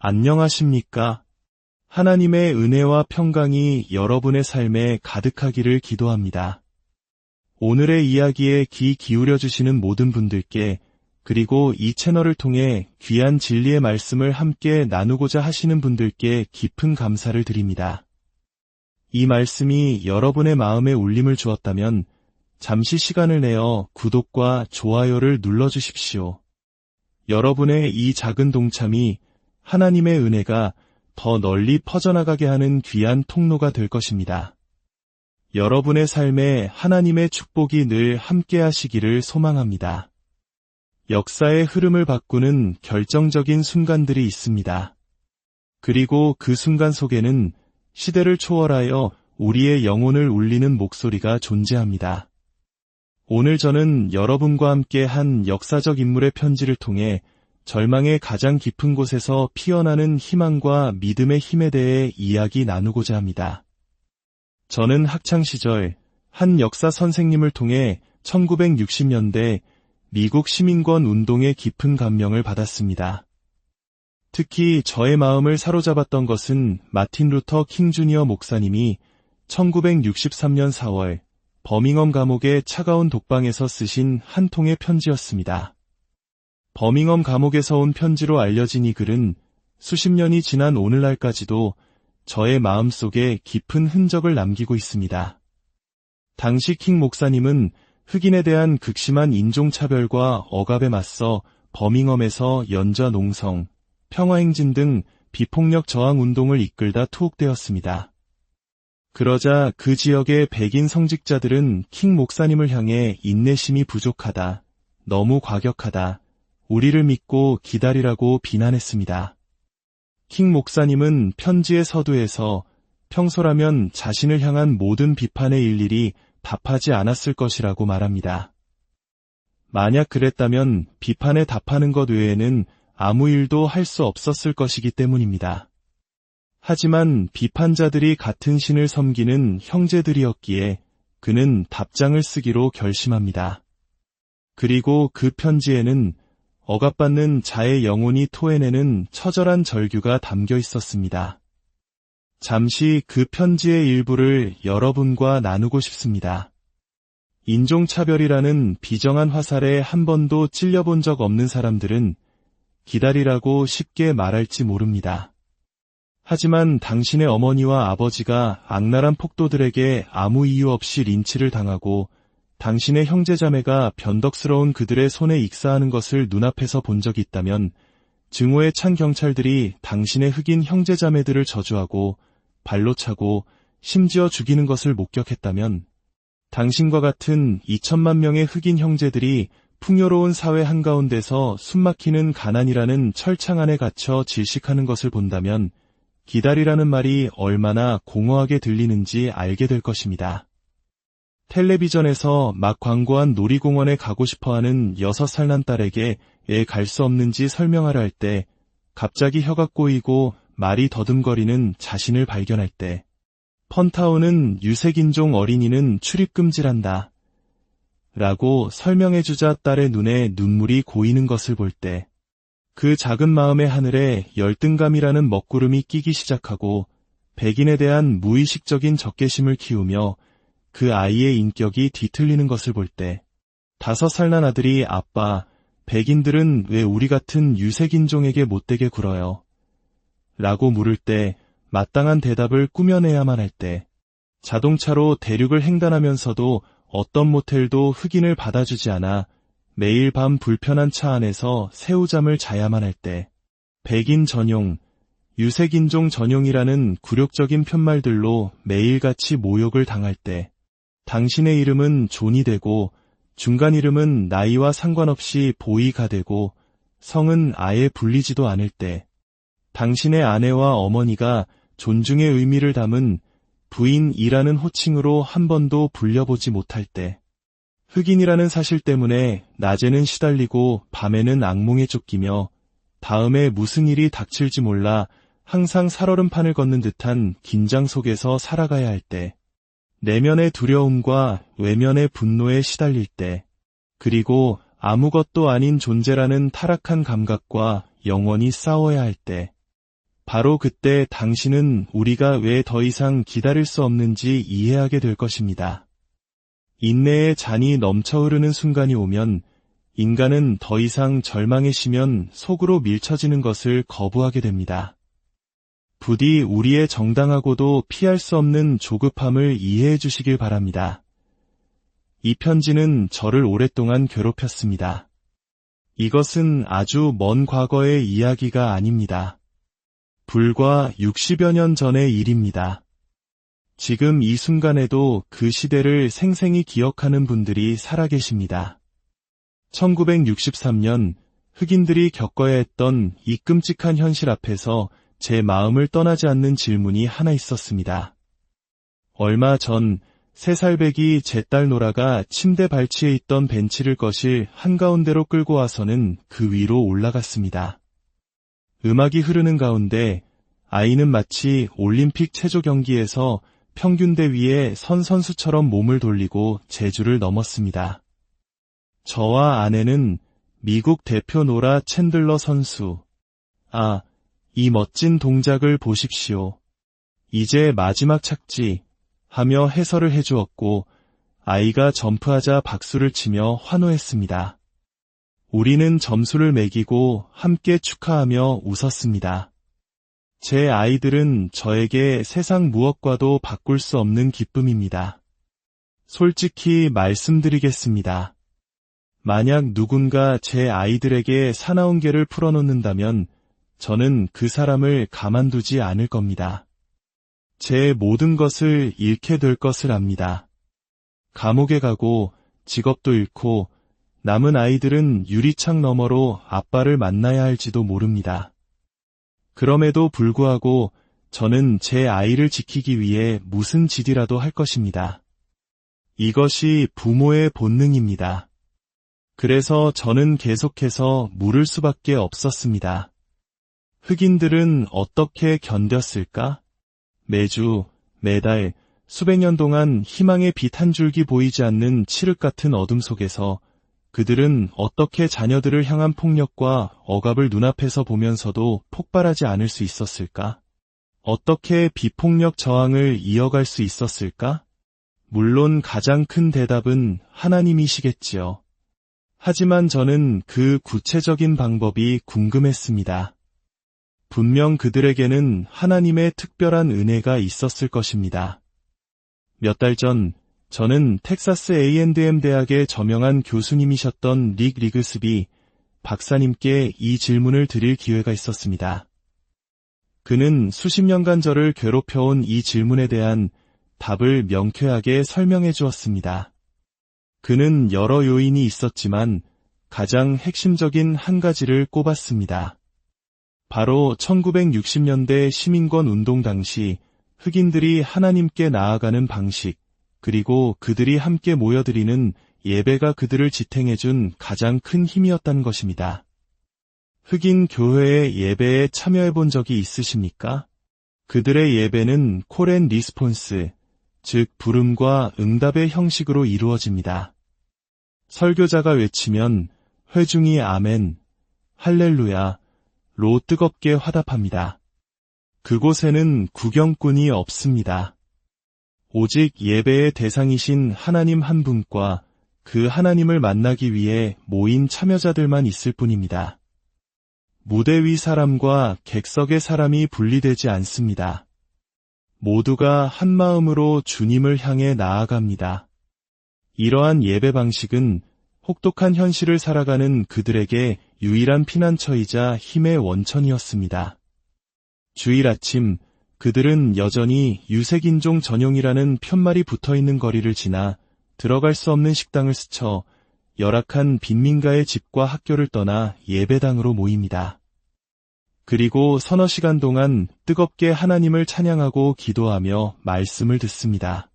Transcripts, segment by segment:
안녕하십니까? 하나님의 은혜와 평강이 여러분의 삶에 가득하기를 기도합니다. 오늘의 이야기에 귀 기울여 주시는 모든 분들께, 그리고 이 채널을 통해 귀한 진리의 말씀을 함께 나누고자 하시는 분들께 깊은 감사를 드립니다. 이 말씀이 여러분의 마음에 울림을 주었다면 잠시 시간을 내어 구독과 좋아요를 눌러주십시오. 여러분의 이 작은 동참이 하나님의 은혜가 더 널리 퍼져나가게 하는 귀한 통로가 될 것입니다. 여러분의 삶에 하나님의 축복이 늘 함께 하시기를 소망합니다. 역사의 흐름을 바꾸는 결정적인 순간들이 있습니다. 그리고 그 순간 속에는 시대를 초월하여 우리의 영혼을 울리는 목소리가 존재합니다. 오늘 저는 여러분과 함께 한 역사적 인물의 편지를 통해 절망의 가장 깊은 곳에서 피어나는 희망과 믿음의 힘에 대해 이야기 나누고자 합니다. 저는 학창시절 한 역사 선생님을 통해 1960년대 미국 시민권 운동에 깊은 감명을 받았습니다. 특히 저의 마음을 사로잡았던 것은 마틴 루터 킹 주니어 목사님이 1963년 4월 버밍엄 감옥의 차가운 독방에서 쓰신 한 통의 편지였습니다. 버밍엄 감옥에서 온 편지로 알려진 이 글은 수십 년이 지난 오늘날까지도 저의 마음속에 깊은 흔적을 남기고 있습니다. 당시 킹 목사님은 흑인에 대한 극심한 인종차별과 억압에 맞서 버밍엄에서 연좌 농성, 평화행진 등 비폭력 저항 운동을 이끌다 투옥되었습니다. 그러자 그 지역의 백인 성직자들은 킹 목사님을 향해 인내심이 부족하다, 너무 과격하다, 우리를 믿고 기다리라고 비난했습니다. 킹 목사님은 편지의 서두에서 평소라면 자신을 향한 모든 비판에 일일이 답하지 않았을 것이라고 말합니다. 만약 그랬다면 비판에 답하는 것 외에는 아무 일도 할 수 없었을 것이기 때문입니다. 하지만 비판자들이 같은 신을 섬기는 형제들이었기에 그는 답장을 쓰기로 결심합니다. 그리고 그 편지에는 억압받는 자의 영혼이 토해내는 처절한 절규가 담겨 있었습니다. 잠시 그 편지의 일부를 여러분과 나누고 싶습니다. 인종차별이라는 비정한 화살에 한 번도 찔려본 적 없는 사람들은 기다리라고 쉽게 말할지 모릅니다. 하지만 당신의 어머니와 아버지가 악랄한 폭도들에게 아무 이유 없이 린치를 당하고 당신의 형제자매가 변덕스러운 그들의 손에 익사하는 것을 눈앞에서 본 적이 있다면, 증오에 찬 경찰들이 당신의 흑인 형제자매들을 저주하고 발로 차고 심지어 죽이는 것을 목격했다면, 당신과 같은 2천만 명의 흑인 형제들이 풍요로운 사회 한가운데서 숨막히는 가난이라는 철창 안에 갇혀 질식하는 것을 본다면 기다리라는 말이 얼마나 공허하게 들리는지 알게 될 것입니다. 텔레비전에서 막 광고한 놀이공원에 가고 싶어하는 6살 난 딸에게 왜 갈 수 없는지 설명하려 할 때, 갑자기 혀가 꼬이고 말이 더듬거리는 자신을 발견할 때, 펀타우는 유색인종 어린이는 출입금지란다 라고 설명해주자 딸의 눈에 눈물이 고이는 것을 볼 때, 그 작은 마음의 하늘에 열등감이라는 먹구름이 끼기 시작하고 백인에 대한 무의식적인 적개심을 키우며 그 아이의 인격이 뒤틀리는 것을 볼 때, 5살 난 아들이 아빠, 백인들은 왜 우리 같은 유색인종에게 못되게 굴어요? 라고 물을 때 마땅한 대답을 꾸며내야만 할 때, 자동차로 대륙을 횡단하면서도 어떤 모텔도 흑인을 받아주지 않아 매일 밤 불편한 차 안에서 새우잠을 자야만 할 때, 백인 전용, 유색인종 전용이라는 굴욕적인 편말들로 매일같이 모욕을 당할 때, 당신의 이름은 존이 되고 중간 이름은 나이와 상관없이 보이가 되고 성은 아예 불리지도 않을 때, 당신의 아내와 어머니가 존중의 의미를 담은 부인이라는 호칭으로 한 번도 불려보지 못할 때, 흑인이라는 사실 때문에 낮에는 시달리고 밤에는 악몽에 쫓기며 다음에 무슨 일이 닥칠지 몰라 항상 살얼음판을 걷는 듯한 긴장 속에서 살아가야 할 때, 내면의 두려움과 외면의 분노에 시달릴 때, 그리고 아무것도 아닌 존재라는 타락한 감각과 영원히 싸워야 할 때, 바로 그때 당신은 우리가 왜 더 이상 기다릴 수 없는지 이해하게 될 것입니다. 인내의 잔이 넘쳐 흐르는 순간이 오면 인간은 더 이상 절망에 쉬면 속으로 밀쳐지는 것을 거부하게 됩니다. 부디 우리의 정당하고도 피할 수 없는 조급함을 이해해 주시길 바랍니다. 이 편지는 저를 오랫동안 괴롭혔습니다. 이것은 아주 먼 과거의 이야기가 아닙니다. 불과 60여 년 전의 일입니다. 지금 이 순간에도 그 시대를 생생히 기억하는 분들이 살아계십니다. 1963년 흑인들이 겪어야 했던 이 끔찍한 현실 앞에서 제 마음을 떠나지 않는 질문이 하나 있었습니다. 얼마 전 3살배기 제 딸 노라가 침대 발치에 있던 벤치를 거실 한가운데로 끌고 와서는 그 위로 올라갔습니다. 음악이 흐르는 가운데 아이는 마치 올림픽 체조 경기에서 평균대 위에 선 선수처럼 몸을 돌리고 제주를 넘었습니다. 저와 아내는 미국 대표 노라 챈들러 선수, 이 멋진 동작을 보십시오. 이제 마지막 착지 하며 해설을 해주었고 아이가 점프하자 박수를 치며 환호했습니다. 우리는 점수를 매기고 함께 축하하며 웃었습니다. 제 아이들은 저에게 세상 무엇과도 바꿀 수 없는 기쁨입니다. 솔직히 말씀드리겠습니다. 만약 누군가 제 아이들에게 사나운 개를 풀어놓는다면 저는 그 사람을 가만두지 않을 겁니다. 제 모든 것을 잃게 될 것을 압니다. 감옥에 가고 직업도 잃고 남은 아이들은 유리창 너머로 아빠를 만나야 할지도 모릅니다. 그럼에도 불구하고 저는 제 아이를 지키기 위해 무슨 짓이라도 할 것입니다. 이것이 부모의 본능입니다. 그래서 저는 계속해서 물을 수밖에 없었습니다. 흑인들은 어떻게 견뎠을까? 매주, 매달, 수백 년 동안 희망의 빛 한 줄기 보이지 않는 칠흑 같은 어둠 속에서 그들은 어떻게 자녀들을 향한 폭력과 억압을 눈앞에서 보면서도 폭발하지 않을 수 있었을까? 어떻게 비폭력 저항을 이어갈 수 있었을까? 물론 가장 큰 대답은 하나님이시겠지요. 하지만 저는 그 구체적인 방법이 궁금했습니다. 분명 그들에게는 하나님의 특별한 은혜가 있었을 것입니다. 몇 달 전 저는 텍사스 A&M 대학의 저명한 교수님이셨던 릭 리그스비 박사님께 이 질문을 드릴 기회가 있었습니다. 그는 수십 년간 저를 괴롭혀온 이 질문에 대한 답을 명쾌하게 설명해 주었습니다. 그는 여러 요인이 있었지만 가장 핵심적인 한 가지를 꼽았습니다. 바로 1960년대 시민권 운동 당시 흑인들이 하나님께 나아가는 방식, 그리고 그들이 함께 모여드리는 예배가 그들을 지탱해준 가장 큰 힘이었다는 것입니다. 흑인 교회의 예배에 참여해본 적이 있으십니까? 그들의 예배는 콜 앤 리스폰스, 즉 부름과 응답의 형식으로 이루어집니다. 설교자가 외치면 회중이 아멘, 할렐루야, 로 뜨겁게 화답합니다. 그곳에는 구경꾼이 없습니다. 오직 예배의 대상이신 하나님 한 분과 그 하나님을 만나기 위해 모인 참여자들만 있을 뿐입니다. 무대 위 사람과 객석의 사람이 분리되지 않습니다. 모두가 한 마음으로 주님을 향해 나아갑니다. 이러한 예배 방식은 혹독한 현실을 살아가는 그들에게 유일한 피난처이자 힘의 원천이었습니다. 주일 아침, 그들은 여전히 유색인종 전용이라는 편말이 붙어있는 거리를 지나 들어갈 수 없는 식당을 스쳐 열악한 빈민가의 집과 학교를 떠나 예배당으로 모입니다. 그리고 서너 시간 동안 뜨겁게 하나님을 찬양하고 기도하며 말씀을 듣습니다.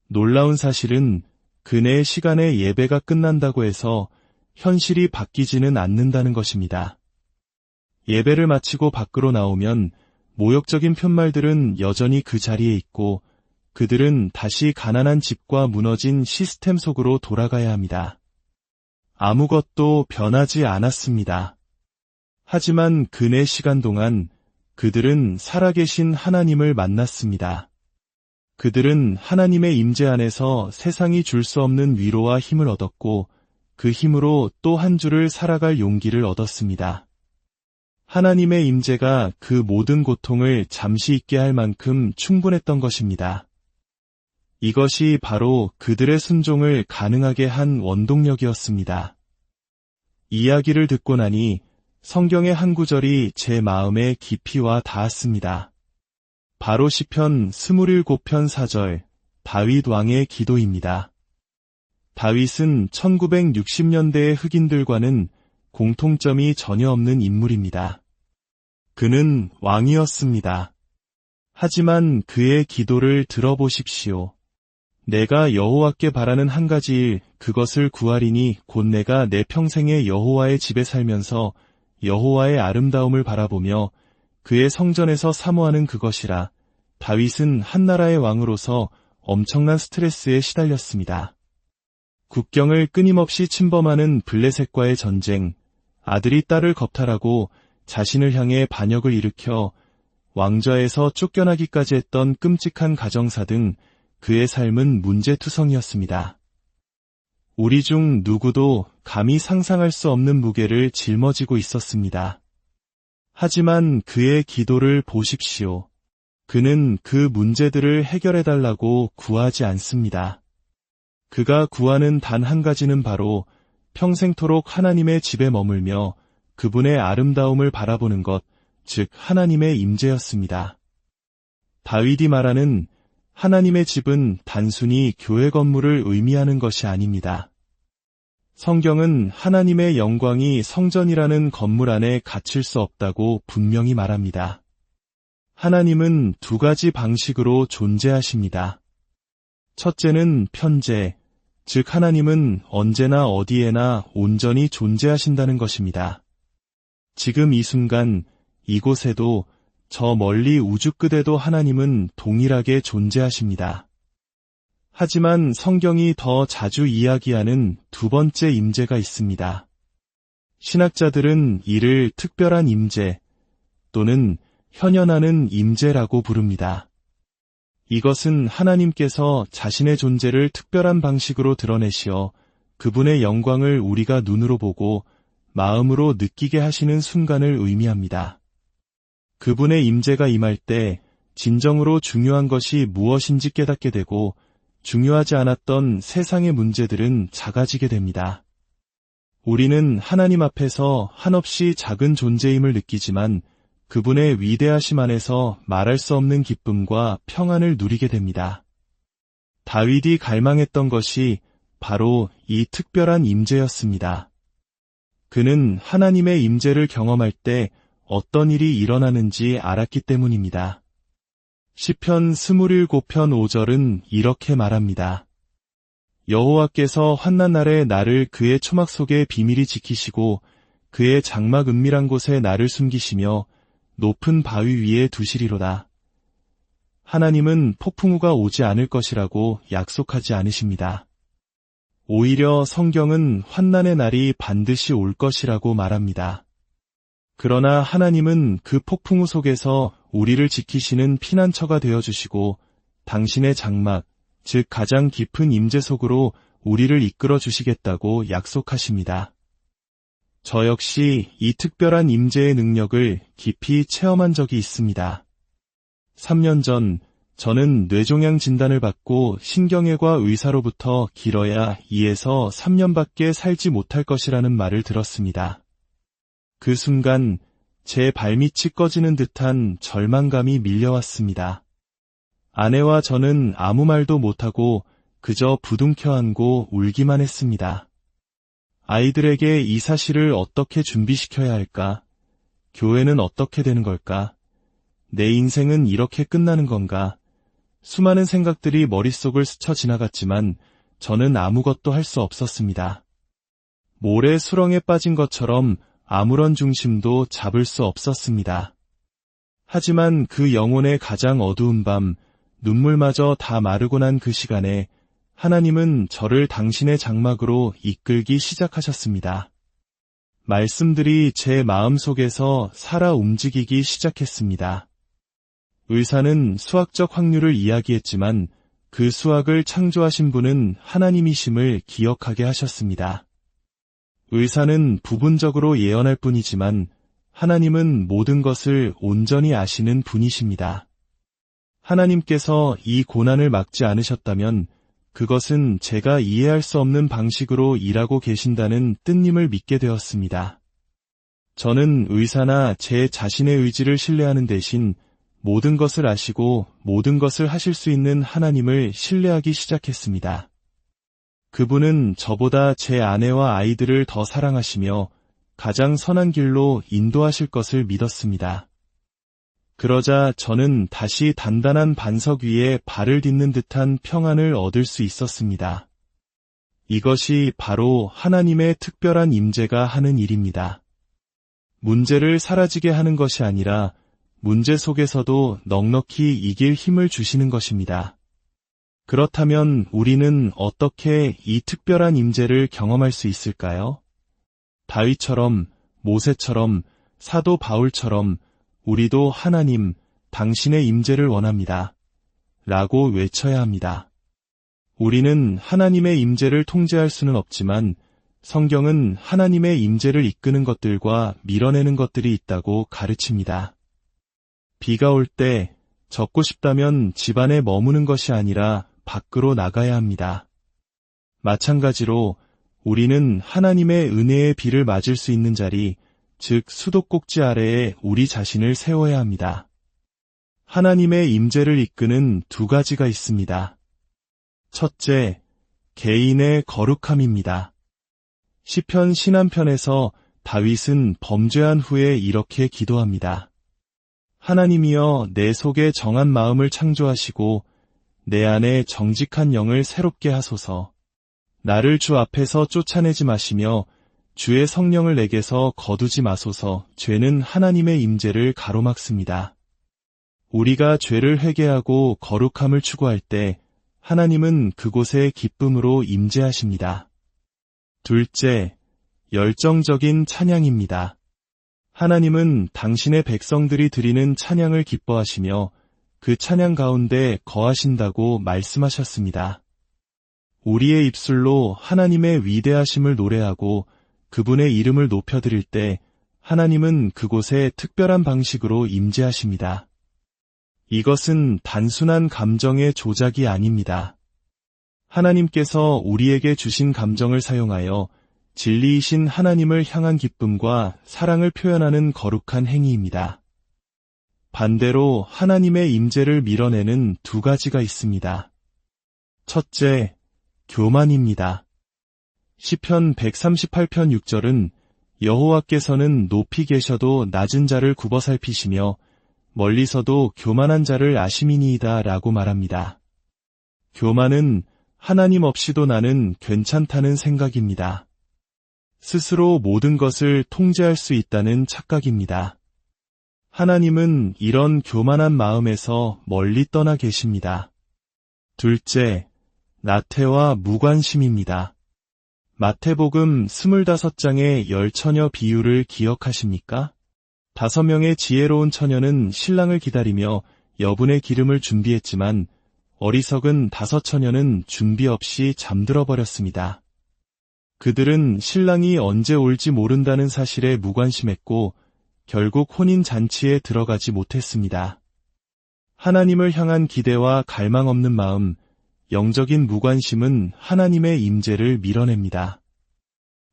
놀라운 사실은 그네의 시간에 예배가 끝난다고 해서 현실이 바뀌지는 않는다는 것입니다. 예배를 마치고 밖으로 나오면 모욕적인 편말들은 여전히 그 자리에 있고 그들은 다시 가난한 집과 무너진 시스템 속으로 돌아가야 합니다. 아무것도 변하지 않았습니다. 하지만 그네 시간 동안 그들은 살아계신 하나님을 만났습니다. 그들은 하나님의 임재 안에서 세상이 줄 수 없는 위로와 힘을 얻었고 그 힘으로 또 한 주를 살아갈 용기를 얻었습니다. 하나님의 임재가 그 모든 고통을 잠시 잊게 할 만큼 충분했던 것입니다. 이것이 바로 그들의 순종을 가능하게 한 원동력이었습니다. 이야기를 듣고 나니 성경의 한 구절이 제 마음에 깊이 와 닿았습니다. 바로 시편 27편 4절 다윗 왕의 기도입니다. 다윗은 1960년대의 흑인들과는 공통점이 전혀 없는 인물입니다. 그는 왕이었습니다. 하지만 그의 기도를 들어보십시오. 내가 여호와께 바라는 한 가지 일, 그것을 구하리니 곧 내가 내 평생에 여호와의 집에 살면서 여호와의 아름다움을 바라보며 그의 성전에서 사모하는 그것이라. 다윗은 한 나라의 왕으로서 엄청난 스트레스에 시달렸습니다. 국경을 끊임없이 침범하는 블레셋과의 전쟁, 아들이 딸을 겁탈하고 자신을 향해 반역을 일으켜 왕좌에서 쫓겨나기까지 했던 끔찍한 가정사 등 그의 삶은 문제투성이었습니다. 우리 중 누구도 감히 상상할 수 없는 무게를 짊어지고 있었습니다. 하지만 그의 기도를 보십시오. 그는 그 문제들을 해결해달라고 구하지 않습니다. 그가 구하는 단 한 가지는 바로 평생토록 하나님의 집에 머물며 그분의 아름다움을 바라보는 것, 즉 하나님의 임재였습니다. 다윗이 말하는 하나님의 집은 단순히 교회 건물을 의미하는 것이 아닙니다. 성경은 하나님의 영광이 성전이라는 건물 안에 갇힐 수 없다고 분명히 말합니다. 하나님은 두 가지 방식으로 존재하십니다. 첫째는 편재, 즉 하나님은 언제나 어디에나 온전히 존재하신다는 것입니다. 지금 이 순간, 이곳에도 저 멀리 우주 끝에도 하나님은 동일하게 존재하십니다. 하지만 성경이 더 자주 이야기하는 두 번째 임재가 있습니다. 신학자들은 이를 특별한 임재 또는 현현하는 임재라고 부릅니다. 이것은 하나님께서 자신의 존재를 특별한 방식으로 드러내시어 그분의 영광을 우리가 눈으로 보고 마음으로 느끼게 하시는 순간을 의미합니다. 그분의 임재가 임할 때 진정으로 중요한 것이 무엇인지 깨닫게 되고 중요하지 않았던 세상의 문제들은 작아지게 됩니다. 우리는 하나님 앞에서 한없이 작은 존재임을 느끼지만 그분의 위대하심 안에서 말할 수 없는 기쁨과 평안을 누리게 됩니다. 다윗이 갈망했던 것이 바로 이 특별한 임재였습니다. 그는 하나님의 임재를 경험할 때 어떤 일이 일어나는지 알았기 때문입니다. 시편 27편 5절은 이렇게 말합니다. 여호와께서 환난 날에 나를 그의 초막 속에 비밀히 지키시고 그의 장막 은밀한 곳에 나를 숨기시며 높은 바위 위에 두시리로다. 하나님은 폭풍우가 오지 않을 것이라고 약속하지 않으십니다. 오히려 성경은 환난의 날이 반드시 올 것이라고 말합니다. 그러나 하나님은 그 폭풍우 속에서 우리를 지키시는 피난처가 되어주시고 당신의 장막, 즉 가장 깊은 임재 속으로 우리를 이끌어 주시겠다고 약속하십니다. 저 역시 이 특별한 임재의 능력을 깊이 체험한 적이 있습니다. 3년 전 저는 뇌종양 진단을 받고 신경외과 의사로부터 길어야 2에서 3년밖에 살지 못할 것이라는 말을 들었습니다. 그 순간 제 발밑이 꺼지는 듯한 절망감이 밀려왔습니다. 아내와 저는 아무 말도 못하고 그저 부둥켜 안고 울기만 했습니다. 아이들에게 이 사실을 어떻게 준비시켜야 할까? 교회는 어떻게 되는 걸까? 내 인생은 이렇게 끝나는 건가? 수많은 생각들이 머릿속을 스쳐 지나갔지만 저는 아무것도 할 수 없었습니다. 모래 수렁에 빠진 것처럼 아무런 중심도 잡을 수 없었습니다. 하지만 그 영혼의 가장 어두운 밤, 눈물마저 다 마르고 난 그 시간에 하나님은 저를 당신의 장막으로 이끌기 시작하셨습니다. 말씀들이 제 마음속에서 살아 움직이기 시작했습니다. 의사는 수학적 확률을 이야기했지만 그 수학을 창조하신 분은 하나님이심을 기억하게 하셨습니다. 의사는 부분적으로 예언할 뿐이지만 하나님은 모든 것을 온전히 아시는 분이십니다. 하나님께서 이 고난을 막지 않으셨다면 그것은 제가 이해할 수 없는 방식으로 일하고 계신다는 뜻님을 믿게 되었습니다. 저는 의사나 제 자신의 의지를 신뢰하는 대신 모든 것을 아시고 모든 것을 하실 수 있는 하나님을 신뢰하기 시작했습니다. 그분은 저보다 제 아내와 아이들을 더 사랑하시며 가장 선한 길로 인도하실 것을 믿었습니다. 그러자 저는 다시 단단한 반석 위에 발을 딛는 듯한 평안을 얻을 수 있었습니다. 이것이 바로 하나님의 특별한 임재가 하는 일입니다. 문제를 사라지게 하는 것이 아니라 문제 속에서도 넉넉히 이길 힘을 주시는 것입니다. 그렇다면 우리는 어떻게 이 특별한 임재를 경험할 수 있을까요? 다윗처럼, 모세처럼, 사도 바울처럼 우리도 하나님, 당신의 임재를 원합니다. 라고 외쳐야 합니다. 우리는 하나님의 임재를 통제할 수는 없지만 성경은 하나님의 임재를 이끄는 것들과 밀어내는 것들이 있다고 가르칩니다. 비가 올 때 젖고 싶다면 집 안에 머무는 것이 아니라 밖으로 나가야 합니다. 마찬가지로 우리는 하나님의 은혜의 비를 맞을 수 있는 자리, 즉 수도꼭지 아래에 우리 자신을 세워야 합니다. 하나님의 임재를 이끄는 두 가지가 있습니다. 첫째, 개인의 거룩함입니다. 시편 신한편에서 다윗은 범죄한 후에 이렇게 기도합니다. 하나님이여 내 속에 정한 마음을 창조하시고 내 안에 정직한 영을 새롭게 하소서. 나를 주 앞에서 쫓아내지 마시며 주의 성령을 내게서 거두지 마소서. 죄는 하나님의 임재를 가로막습니다. 우리가 죄를 회개하고 거룩함을 추구할 때 하나님은 그곳에 기쁨으로 임재하십니다. 둘째, 열정적인 찬양입니다. 하나님은 당신의 백성들이 드리는 찬양을 기뻐하시며 그 찬양 가운데 거하신다고 말씀하셨습니다. 우리의 입술로 하나님의 위대하심을 노래하고 그분의 이름을 높여드릴 때 하나님은 그곳에 특별한 방식으로 임재하십니다. 이것은 단순한 감정의 조작이 아닙니다. 하나님께서 우리에게 주신 감정을 사용하여 진리이신 하나님을 향한 기쁨과 사랑을 표현하는 거룩한 행위입니다. 반대로 하나님의 임재를 밀어내는 두 가지가 있습니다. 첫째, 교만입니다. 시편 138편 6절은 여호와께서는 높이 계셔도 낮은 자를 굽어 살피시며 멀리서도 교만한 자를 아심이니이다 라고 말합니다. 교만은 하나님 없이도 나는 괜찮다는 생각입니다. 스스로 모든 것을 통제할 수 있다는 착각입니다. 하나님은 이런 교만한 마음에서 멀리 떠나 계십니다. 둘째, 나태와 무관심입니다. 마태복음 25장의 10처녀 비유를 기억하십니까? 5명의 지혜로운 처녀는 신랑을 기다리며 여분의 기름을 준비했지만 어리석은 5처녀는 준비 없이 잠들어 버렸습니다. 그들은 신랑이 언제 올지 모른다는 사실에 무관심했고 결국 혼인잔치에 들어가지 못했습니다. 하나님을 향한 기대와 갈망 없는 마음, 영적인 무관심은 하나님의 임재를 밀어냅니다.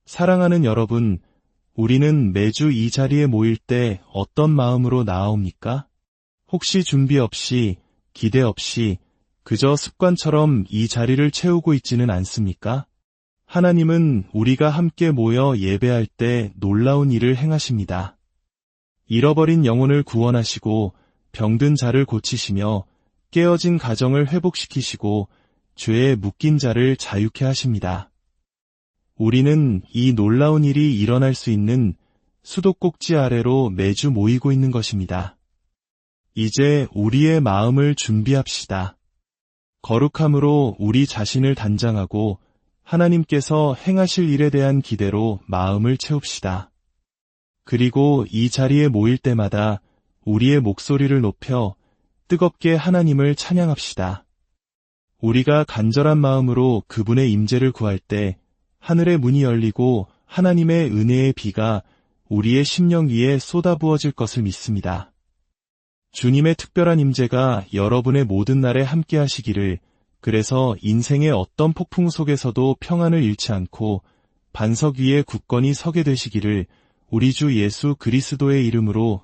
사랑하는 여러분, 우리는 매주 이 자리에 모일 때 어떤 마음으로 나아옵니까? 혹시 준비 없이, 기대 없이, 그저 습관처럼 이 자리를 채우고 있지는 않습니까? 하나님은 우리가 함께 모여 예배할 때 놀라운 일을 행하십니다. 잃어버린 영혼을 구원하시고 병든 자를 고치시며 깨어진 가정을 회복시키시고 죄에 묶인 자를 자유케 하십니다. 우리는 이 놀라운 일이 일어날 수 있는 수도꼭지 아래로 매주 모이고 있는 것입니다. 이제 우리의 마음을 준비합시다. 거룩함으로 우리 자신을 단장하고 하나님께서 행하실 일에 대한 기대로 마음을 채웁시다. 그리고 이 자리에 모일 때마다 우리의 목소리를 높여 뜨겁게 하나님을 찬양합시다. 우리가 간절한 마음으로 그분의 임재를 구할 때 하늘의 문이 열리고 하나님의 은혜의 비가 우리의 심령 위에 쏟아부어질 것을 믿습니다. 주님의 특별한 임재가 여러분의 모든 날에 함께 하시기를, 그래서 인생의 어떤 폭풍 속에서도 평안을 잃지 않고 반석 위에 굳건히 서게 되시기를 우리 주 예수 그리스도의 이름으로